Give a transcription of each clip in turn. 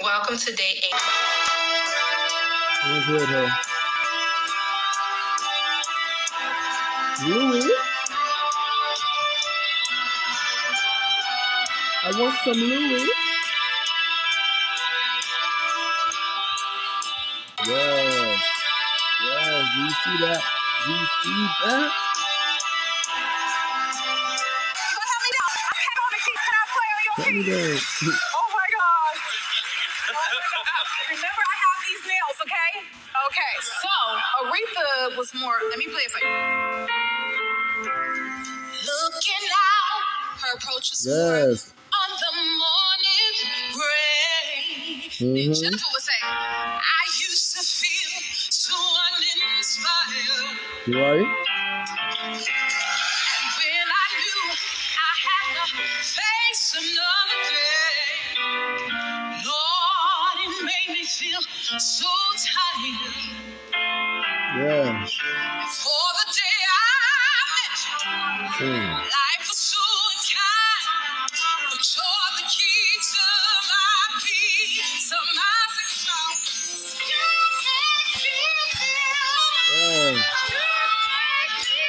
Welcome to day 8. I enjoyed her. Louis? I want some Louis. Yes. Yes. Do you see that? Do you see that? Help me down. Oh my God. Remember, I have these nails, okay? Okay, so Aretha was more. Let me play it for you. Looking out, her approach was Yes. on the morning rain. Jennifer would say, I used to feel so uninspired. You right? When I knew I had to face another day, Lord, it made me feel so tired. Yeah. For the day I met you, life was so unkind, but you're the key to my peace, of my success. You make me feel. Yeah. You make me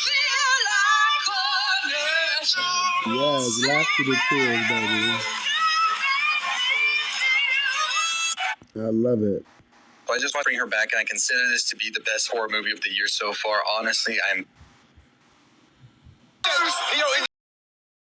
feel like a nurse. Yes. Laugh to the tears, baby. I love it. So I just want to bring her back, and I consider this to be the best horror movie of the year so far. Honestly, I'm